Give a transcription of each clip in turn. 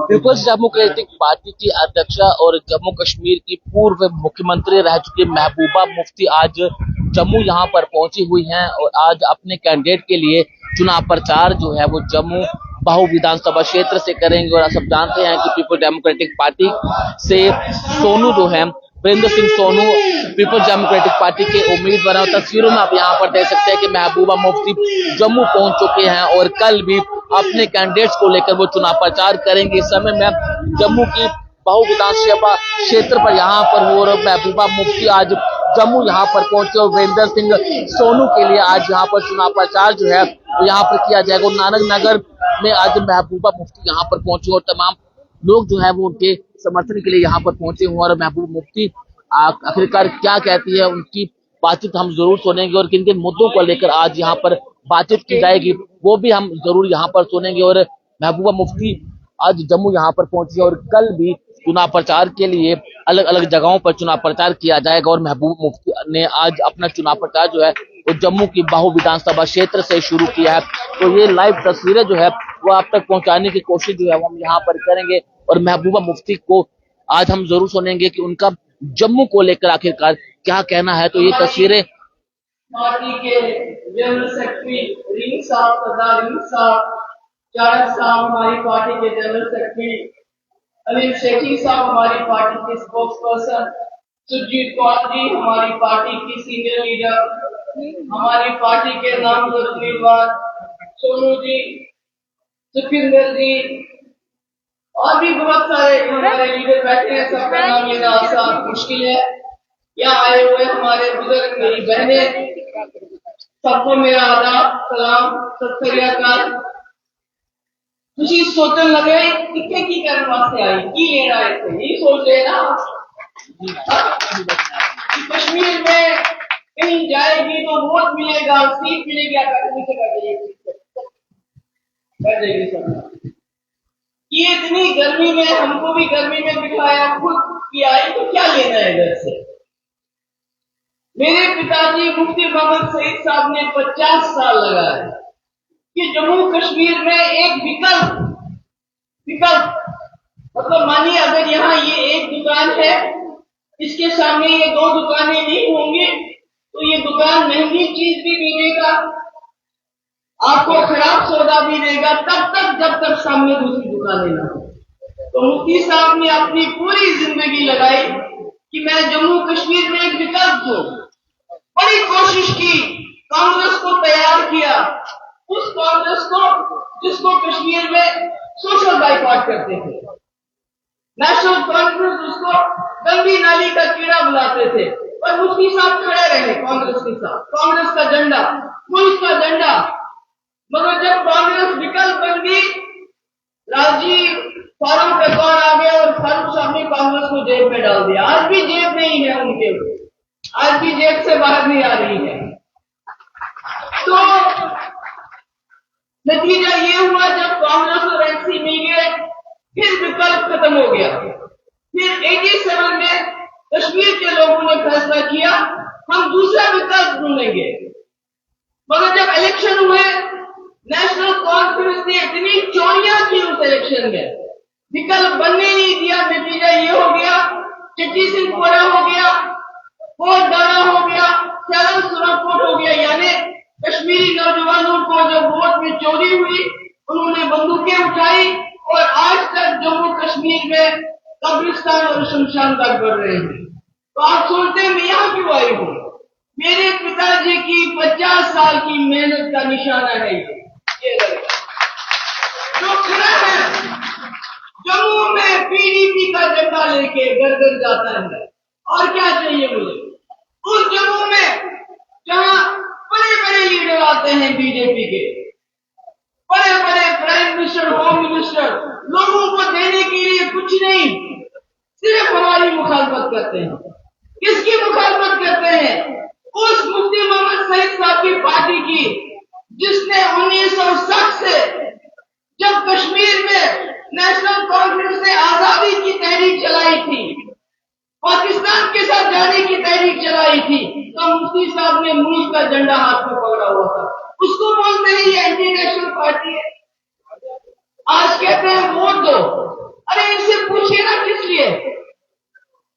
Peoples Democratic party की अध्यक्षा और जम्मू कश्मीर की पूर्व मुख्यमंत्री रह चुकी महबूबा मुफ्ती आज जम्मू यहां पर पहुंची हुई हैं और आज अपने कैंडिडेट के लिए चुनाव प्रचार जो है वो जम्मू बाहु विधानसभा क्षेत्र से करेंगे। और आप सब जानते हैं कि पीपल्स डेमोक्रेटिक पार्टी से सोनू जो है वीरेंद्र सिंह सोनू पीपल्स डेमोक्रेटिक पार्टी के उम्मीदवार हैं। तस्वीरों में आप यहाँ पर देख सकते हैं कि महबूबा मुफ्ती जम्मू पहुंच चुके हैं और कल भी अपने कैंडिडेट्स को लेकर वो चुनाव प्रचार करेंगे। इस समय में जम्मू की बाहु विधानसभा क्षेत्र पर यहाँ पर हो और महबूबा मुफ्ती आज जम्मू यहाँ पर पहुंचे और वीरेंद्र सिंह सोनू के लिए आज यहाँ पर चुनाव प्रचार जो है वो यहाँ पर किया जाएगा। नानक नगर में आज महबूबा मुफ्ती यहाँ पर पहुंचे और तमाम लोग जो है वो उनके समर्थन के लिए यहाँ पर पहुंचे हुए और महबूबा मुफ्ती आखिरकार क्या कहती है उनकी बातचीत हम जरूर सुनेंगे और किन किन मुद्दों को लेकर आज यहाँ पर बातचीत की जाएगी वो भी हम जरूर यहाँ पर सुनेंगे। और महबूबा मुफ्ती आज जम्मू यहाँ पर पहुंची और कल भी चुनाव प्रचार के लिए अलग अलग जगहों पर चुनाव प्रचार किया जाएगा। और महबूबा मुफ्ती ने आज अपना चुनाव प्रचार जो है वो जम्मू की बाहु विधानसभा क्षेत्र से शुरू किया है। तो ये लाइव तस्वीरें जो है वो आप तक पहुंचाने की कोशिश जो है वो हम यहाँ पर करेंगे और महबूबा मुफ्ती को आज हम जरूर सुनेंगे कि उनका जम्मू को लेकर आखिरकार क्या कहना है। तो ये तस्वीरें पार्टी के जनरल सेक्रेटरी रिंग साहब, सरदार रिंग साहब, चारक साहब हमारी पार्टी के जनरल सेक्रेटरी, अनिल शेखी साहब हमारी पार्टी के स्पोक्स पर्सन, सुरजीत कौर जी हमारी पार्टी की सीनियर लीडर, हमारी पार्टी के नामजद उम्मीदवार सोनू जी, सुखिंदर जी और भी बहुत सारे हमारे लीडर बैठे हैं। सबका नाम लेना आसान मुश्किल है। यहाँ आए हुए हमारे बुजुर्ग, मेरी बहनें, सबको मेरा आदाब, सलाम, सत श्री अकाल। तुझी सोचने लगे कितने की करने वास्ते आई की लेना है, यही सोच रहे ना कश्मीर में कहीं जाएगी तो वोट मिलेगा, सीट मिलेगी, ये इतनी गर्मी में हमको भी गर्मी में बिठाया, खुद की आई तो क्या लेना है घर से। मेरे पिताजी मुफ्ती मोहम्मद सईद साहब ने 50 साल लगाए कि जम्मू कश्मीर में एक विकल्प मतलब मानिए अगर यहाँ ये एक दुकान है, इसके सामने ये 2 दुकानें नहीं होंगी तो ये दुकान महंगी चीज भी मिलेगा, आपको खराब सौदा भी देगा तब तक जब तक सामने दूसरी दुकानें ना हो। तो मुफ्ती साहब ने अपनी पूरी जिंदगी लगाई कि मैं जम्मू कश्मीर में एक विकल्प दूं। बड़ी कोशिश की, कांग्रेस को तैयार किया, उस कांग्रेस को जिसको कश्मीर में सोशल बाइकआउट करते थे, नेशनल कॉन्फ्रेंस उसको गंदी नाली का कीड़ा बुलाते थे, पर मुफ्ती साहब खड़े रहे कांग्रेस के साथ, कांग्रेस का झंडा, मुल्क का झंडा। मगर जब कांग्रेस विकल्प बन गई, राजीव फारूक कौन आ गया और फारूक साहब ने कांग्रेस को जेब में डाल दिया। आज भी जेब नहीं है उनके, आज भी जेब से बाहर नहीं आ रही है। तो नतीजा ये हुआ जब कांग्रेस और एनसी मिल गए, फिर विकल्प खत्म हो गया। फिर 87 में कश्मीर के लोगों ने फैसला किया हम दूसरा विकल्प ढूंढेंगे। मगर जब इलेक्शन हुए, नेशनल कॉन्फ्रेंस ने इतनी चोरियां की उस इलेक्शन में, विकल्प बनने नहीं दिया। नतीजा ये हो गया, चिट्ठी सिंहपुरा हो गया, कोट डाना हो गया, सैलम सुरखपुर हो गया। यानी कश्मीरी नौजवानों को जब वोट में चोरी हुई, उन्होंने बंदूकें उठाई और आज तक जम्मू कश्मीर में कब्रिस्तान और शमशान घाट बढ़ रहे हैं। तो आप सोचते हैं मैं यहाँ क्यों आई हूँ? मेरे पिताजी की 50 साल की मेहनत का निशाना है ये जो खड़ा है जम्मू में पीडीपी का झंडा लेके घर घर जाता है। और क्या चाहिए मुझे? उस जम्मू में जहां बड़े बड़े लीडर आते हैं बीजेपी के, बड़े बड़े प्राइम मिनिस्टर, होम मिनिस्टर, लोगों को देने के लिए कुछ नहीं, सिर्फ हमारी मुखालफत करते हैं। किसकी मुखालफत करते हैं? उस मुफ्ती मोहम्मद सईद साहब की पार्टी की, जिसने 1960 से जब कश्मीर में नेशनल कॉन्फ्रेंस ने आजादी की तहरीक चलाई थी, पाकिस्तान के साथ जाने की तहरीक चलाई थी, तो मुफ्ती साहब ने मुल्क का झंडा हाथ में पकड़ा हुआ था। उसको बोलते हैं ये एंटी नेशनल पार्टी है। आज कहते हैं वोट दो। अरे इनसे पूछिए ना किस लिए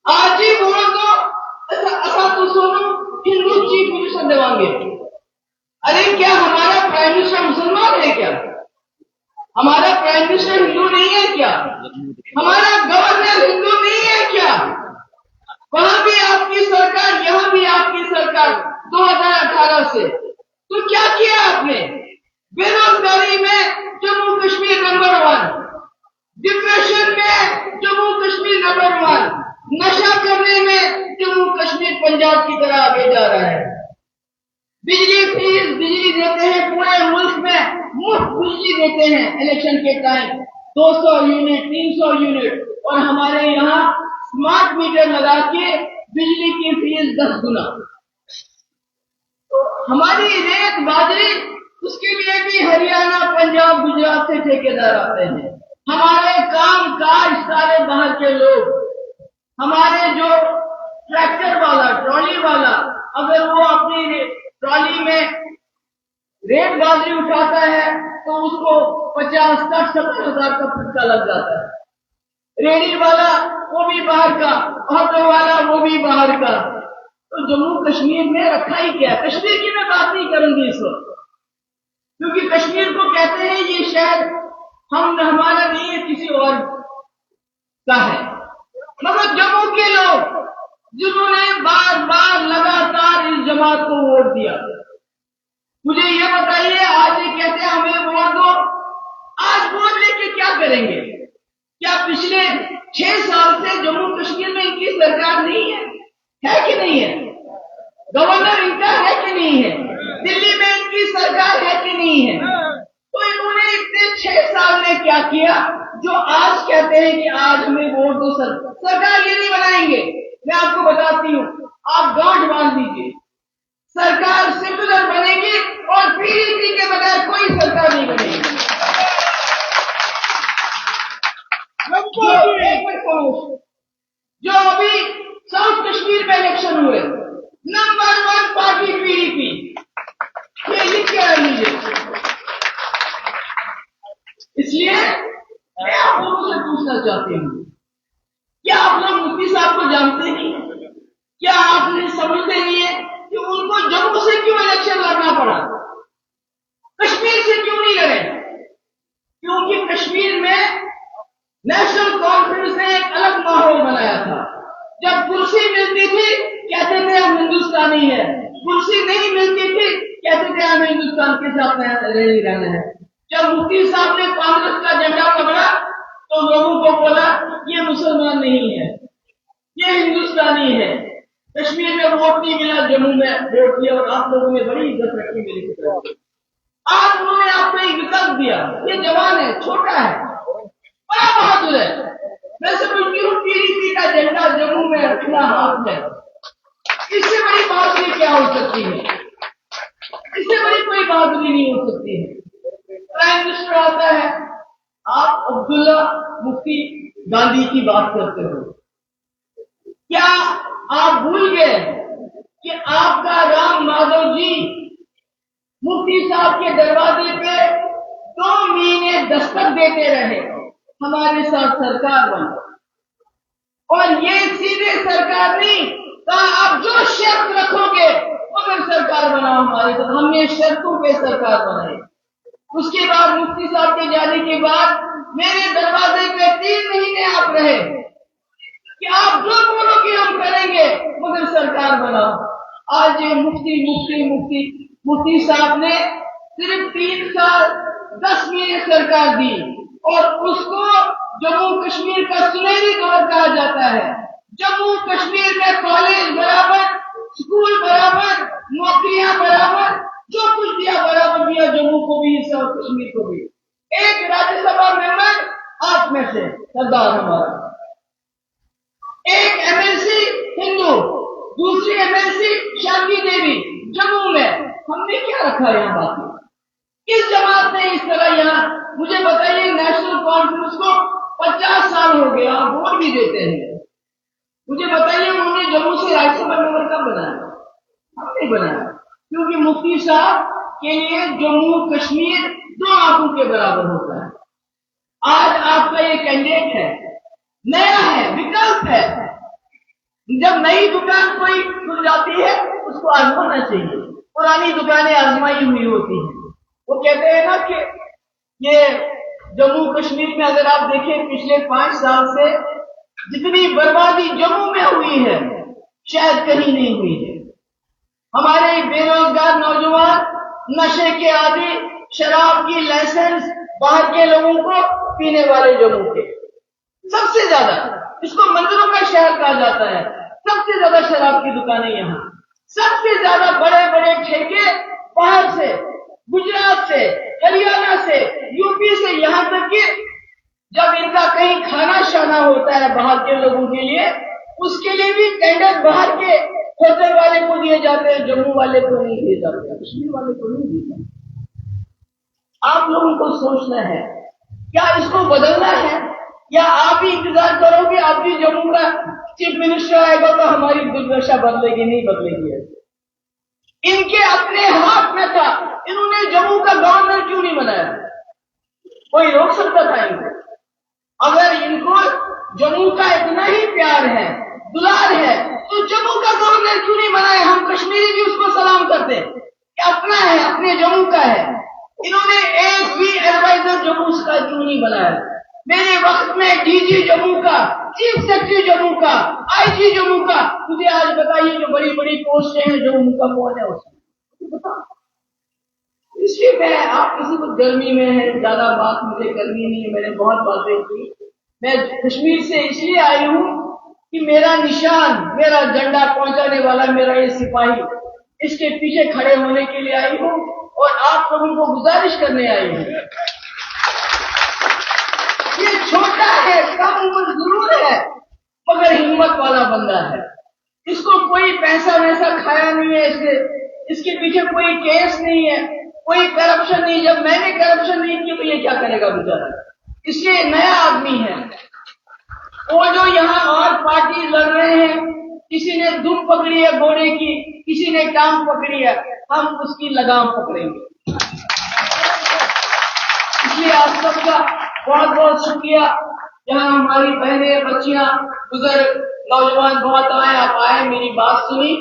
आज ही वोट दो, ऐसा तो सुनो हिंदू चीफ मिनिस्टर देवांगे। अरे क्या हमारा प्राइम मिनिस्टर मुसलमान है क्या? हमारा प्राइम मिनिस्टर हिंदू नहीं है क्या? हमारा गवर्नर हिंदू नहीं है क्या? वहां भी आपकी सरकार, यहां भी आपकी सरकार 2018 से। तो क्या किया आपने? बेरोजगारी में जम्मू कश्मीर नंबर 1, डिप्रेशन में जम्मू कश्मीर नंबर 1, नशा करने में जम्मू कश्मीर पंजाब की तरह आगे जा रहा है। बिजली फीस, बिजली देते हैं पूरे मुल्क में, मुफ्त बिजली देते हैं इलेक्शन के टाइम 200 यूनिट 300 यूनिट, और हमारे यहाँ स्मार्ट मीटर लगा के बिजली की फीस 10 गुना। तो हमारी रेत बाजरी, उसके लिए भी हरियाणा पंजाब गुजरात से ठेकेदार आते हैं। हमारे काम काज सारे बाहर के लोग, हमारे जो ट्रैक्टर वाला ट्रॉली वाला, अगर वो अपनी ट्रॉली में रेत बाजरी उठाता है तो उसको 50, 60, 70 हजार का फटका लग जाता है। रेडी वाला वो भी बाहर का, ऑटो वाला वो भी बाहर का। तो जम्मू कश्मीर में रखा ही क्या? कश्मीर की मैं बात नहीं करूंगी इस वक्त, क्योंकि कश्मीर को कहते हैं ये शहर हमारा नहीं है, किसी और का है। मगर जम्मू के लोग जिन्होंने बार बार लगातार इस जमात को वोट दिया, मुझे ये बताइए, आज ये कहते हैं हमें वोट दो, आज वोट लेके क्या करेंगे? क्या पिछले 6 साल से जम्मू कश्मीर में इनकी सरकार नहीं है कि नहीं है? गवर्नर इनका है कि नहीं है? दिल्ली में इनकी सरकार है कि नहीं है? तो इन्होंने इतने 6 साल में क्या किया जो आज कहते हैं कि आज हमें वोट दो? सरकार ये नहीं बनाएंगे। मैं आपको बताती हूँ, आप गांठ बांध दीजिए, सरकार सेक्युलर बनेगी और पीडीपी के बगैर कोई सरकार नहीं बनेगी। जो अभी साउथ कश्मीर में इलेक्शन हुए, नंबर 1 पार्टी पीडीपी, ये लिख के आ लीजिए। इसलिए मैं आप लोगों से पूछना चाहती हूँ, क्या आप लोग मुफ्ती साहब को जानते नहीं? क्या आपने समझते नहीं है कि उनको जम्मू से क्यों इलेक्शन लड़ना पड़ा, कश्मीर से क्यों नहीं लड़े? क्योंकि कश्मीर में नेशनल कॉन्फ्रेंस ने एक अलग माहौल बनाया था। जब कुर्सी मिलती थी कहते थे हम हिंदुस्तानी है, कुर्सी नहीं मिलती थी कहते थे हमें हिंदुस्तान के साथ रहना है। जब मुफ्ती साहब ने कांग्रेस का झंडा पकड़ा तो लोगों को बोला ये मुसलमान नहीं है, ये हिंदुस्तानी है। कश्मीर में वोट नहीं मिला, जम्मू में वोट दिया और आप लोगों ने बड़ी इज्जत रखी मेरी तरफ। आज उन्होंने आपको एक विकल्प दिया, ये जवान है, छोटा है, बड़ा बहादुर है। मैं समझती हूँ पीडीपी का झंडा जम्मू में रखना हाथ में, इससे बड़ी बहादुरी क्या हो सकती है? इससे बड़ी कोई बहादुरी नहीं हो सकती है। प्राइम मिनिस्टर आता है, आप अब्दुल्ला मुफ्ती गांधी की बात करते हो। क्या आप भूल गए कि आपका राम माधव जी मुफ्ती साहब के दरवाजे पे 2 महीने दस्तक देते रहे, हमारे साथ सरकार बना, और ये सीधे सरकार नहीं कहा आप जो शर्त रखोगे मगर सरकार बनाओ हमारी, तो हमने शर्तों पे सरकार बनाई। उसके बाद मुफ्ती साहब के जाने के बाद मेरे दरवाजे पे 3 महीने आप रहे कि आप जो बोलोगे हम करेंगे मगर सरकार बनाओ। आज ये मुफ्ती साहब ने सिर्फ 3 साल 10 महीने सरकार दी, और उसको जम्मू कश्मीर का सुनहरी दौर कहा जाता है। जम्मू कश्मीर में कॉलेज बराबर, स्कूल बराबर, नौकरियां बराबर, जो कुछ दिया बराबर दिया, जम्मू को भी और कश्मीर को भी। एक राज्यसभा मेंबर आप में से सरदार हमारा, एक एमएलसी हिंदू, दूसरी एमएलसी शांति देवी जम्मू में। हमने क्या रखा यहाँ बाकी? किस जमात ने इस तरह यहाँ, मुझे बताइए, नेशनल कॉन्फ्रेंस को 50 साल हो गया, वोट भी देते हैं। मुझे बताइए उन्होंने जम्मू से राज्यसभा मेंबर कब बनाया? हमने बनाया, क्योंकि मुफ्ती साहब के लिए जम्मू कश्मीर 2 आंखों के बराबर होता है। आज आपका ये कैंडिडेट है, नया है, विकल्प है। जब नई दुकान कोई खुल जाती है उसको आजमाना चाहिए, पुरानी दुकानें आजमाई हुई होती हैं। वो कहते हैं ना कि ये जम्मू कश्मीर में अगर आप देखें पिछले 5 साल से जितनी बर्बादी जम्मू में हुई है शायद कहीं नहीं हुई है। हमारे बेरोजगार नौजवान नशे के आदि, शराब की लाइसेंस बाहर के लोगों को पीने वाले जम्मू के सबसे ज्यादा, इसको मंदिरों का शहर कहा जाता है, सबसे ज्यादा शराब की दुकानें यहाँ, सबसे ज्यादा बड़े बड़े ठेके बाहर से, गुजरात से, हरियाणा से, यूपी से, यहाँ तक कि जब इनका कहीं खाना शाना होता है बाहर के लोगों के लिए, उसके लिए भी टेंडर बाहर के होटल वाले को दिए जाते हैं, जम्मू वाले को नहीं दिए जाते, कश्मीर वाले को नहीं दिए जाते। आप लोगों को सोचना है, क्या इसको बदलना है या आप ही इंतजार करोगे आप भी जम्मू का चीफ मिनिस्टर आएगा तो हमारी दुर्दशा बदलेगी? नहीं बदलेगी। इनके अपने हाथ में था, इन्होंने जम्मू का गवर्नर क्यों नहीं बनाया? कोई रोक सकता था इनको? अगर इनको जम्मू का इतना ही प्यार है, दुलार है, तो जम्मू का गवर्नर क्यों नहीं बनाया? हम कश्मीरी भी उसको सलाम करते कि अपना है, अपने जम्मू का है। इन्होंने एक भी एडवाइजर जम्मू का क्यों नहीं बनाया? मेरे वक्त में डीजी जम्मू का, चीफ सेक्रेटरी जम्मू का, आईजी जम्मू का, मुझे आज बताइए जो बड़ी बड़ी पोस्ट हैं जम्मू का कौन है उसमें बताओ। इसलिए मैं, आप किसी को गर्मी में है, ज्यादा बात मुझे करनी नहीं है, मैंने बहुत बातें की। मैं कश्मीर से इसलिए आई हूं कि मेरा निशान, मेरा झंडा पहुंचाने वाला मेरा ये सिपाही, इसके पीछे खड़े होने के लिए आई हूं और आप लोगों को गुजारिश करने आई हूं। ये छोटा है, कम उम्र जरूर है, मगर हिम्मत वाला बंदा है। इसको कोई पैसा वैसा खाया नहीं है, इसके पीछे कोई केस नहीं है, कोई करप्शन नहीं। जब मैंने करप्शन नहीं किया तो ये क्या करेगा बेचारा? इसलिए नया आदमी है। वो जो यहाँ और पार्टी लड़ रहे हैं, किसी ने दुम पकड़ी है घोड़े की, किसी ने टांग पकड़ी है, हम उसकी लगाम पकड़ेंगे। इसलिए आप सबका बहुत बहुत शुक्रिया। यहाँ हमारी बहनें, बच्चियां, बुजुर्ग, नौजवान बहुत आए, आप आए, मेरी बात सुनी।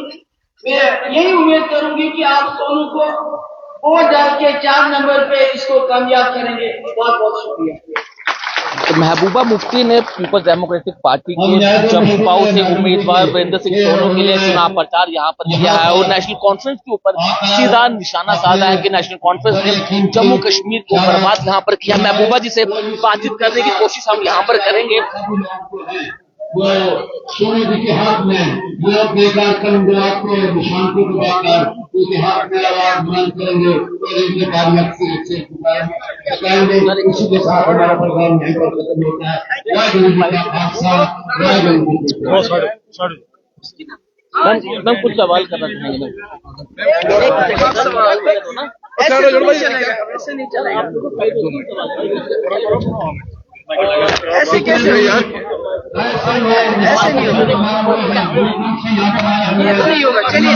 मैं यही उम्मीद करूंगी कि आप सोनू को वोट डाल के 4 नंबर पे इसको कामयाब करेंगे। बहुत बहुत शुक्रिया। तो महबूबा मुफ्ती ने पीपल्स डेमोक्रेटिक पार्टी के जम्मू पाऊ से उम्मीदवार वीरेंद्र सिंह सोनू के लिए चुनाव प्रचार यहाँ पर किया है और नेशनल कॉन्फ्रेंस के ऊपर सीधा निशाना साधा है कि नेशनल कॉन्फ्रेंस ने जम्मू कश्मीर को बर्बाद यहाँ पर किया। महबूबा जी से बातचीत करने की कोशिश हम यहाँ पर करेंगे। वो सोनू जी के हाथ में वोट देकर कल आपको निशान को दबाकर उसके हाथ में आवाज बुलंद करेंगे और इनके कामयाब से बताएंगे। उसी के साथ हमारा प्रोग्राम यहीं पर खत्म होता है। रायगंज का हादसा, रायगंज मैं कुछ सवाल करना चाहेंगे। ऐसे नहीं चलेगा। ऐसे कैसे यार? ऐसे नहीं होगा। चलिए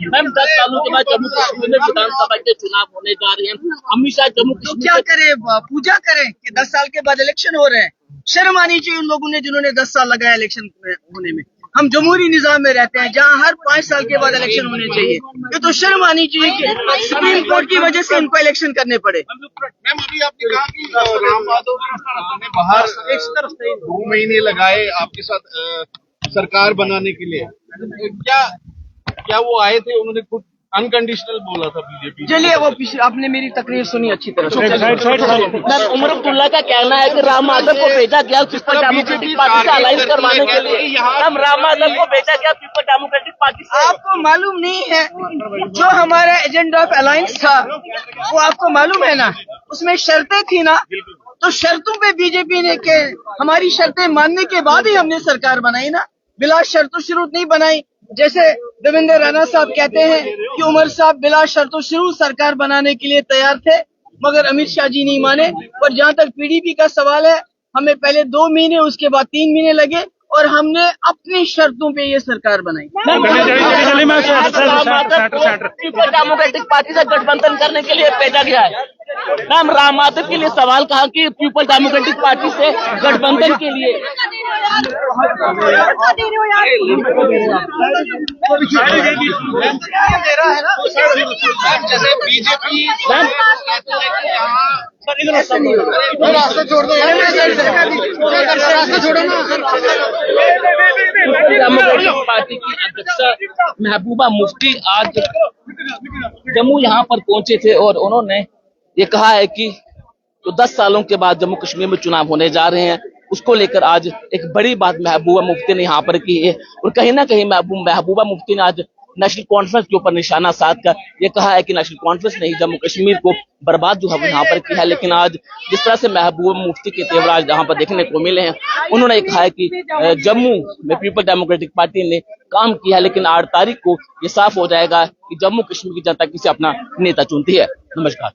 मैम, 10 सालों के बाद जम्मू कश्मीर में विधानसभा के चुनाव होने जा रहे हैं। अमित शाह जम्मू तो क्या करें? पूजा करें कि 10 साल के बाद इलेक्शन हो रहे हैं? शर्म आनी चाहिए उन लोगों ने जिन्होंने 10 साल लगाया इलेक्शन होने में। हम जमहूरी निजाम में रहते हैं जहां हर 5 साल के बाद इलेक्शन होने चाहिए। ये तो शर्म आनी चाहिए कि सुप्रीम कोर्ट की वजह से इनको इलेक्शन करने पड़े। मैम, अभी आपने कहा कि राम माधव ने बाहर 2 महीने लगाए आपके साथ सरकार बनाने के लिए। क्या वो आए थे? उन्होंने खुद अनकंडीशनल बोला था बीजेपी। चलिए वो आपने मेरी तकरीर सुनी अच्छी तरह से। उमर अब्दुल्ला का कहना है कि राम माधव को भेजा गया पीपल्स डेमोक्रेटिक पार्टी से अलायंस करवाने के लिए। हम राम माधव को भेजा गया पीपल्स डेमोक्रेटिक पार्टी से। आपको मालूम नहीं है जो हमारा एजेंडा ऑफ अलायंस था वो आपको मालूम है ना? उसमें शर्तें थी ना, तो शर्तों पे बीजेपी ने के हमारी शर्तें मानने के बाद ही हमने सरकार बनाई ना, बिला शर्तों शुरू नहीं बनाई। जैसे देवेंद्र राणा साहब कहते हैं कि उमर साहब बिला शर्तों शुरू सरकार बनाने के लिए तैयार थे, मगर अमित शाह जी नहीं माने। पर जहां तक पीडीपी का सवाल है, हमें पहले 2 महीने, उसके बाद 3 महीने लगे और हमने अपनी शर्तों पे ये सरकार बनाई। पीपल डेमोक्रेटिक पार्टी से गठबंधन करने के लिए भेजा गया है। मैम, राम माधव के लिए सवाल कहा कि पीपल डेमोक्रेटिक पार्टी से गठबंधन के लिए जैसे बीजेपी डेमोक्रेटिक पार्टी की अध्यक्षा महबूबा मुफ्ती आज जम्मू यहाँ पर पहुंचे थे और उन्होंने ये कहा है कि जो 10 सालों के बाद जम्मू कश्मीर में चुनाव होने जा रहे हैं उसको लेकर आज एक बड़ी बात महबूबा मुफ्ती ने यहाँ पर की है। और कहीं ना कहीं महबूबा मुफ्ती ने आज नेशनल कॉन्फ्रेंस के ऊपर निशाना साध कर ये कहा है कि नेशनल कॉन्फ्रेंस ने ही जम्मू कश्मीर को बर्बाद जो है यहाँ पर किया है। लेकिन आज जिस तरह से महबूबा मुफ्ती के तेवर आज यहाँ पर देखने को मिले हैं, उन्होंने कहा है कि जम्मू में पीपल डेमोक्रेटिक पार्टी ने काम किया है, लेकिन 8 तारीख को ये साफ हो जाएगा कि जम्मू कश्मीर की जनता किसे अपना नेता चुनती है। नमस्कार।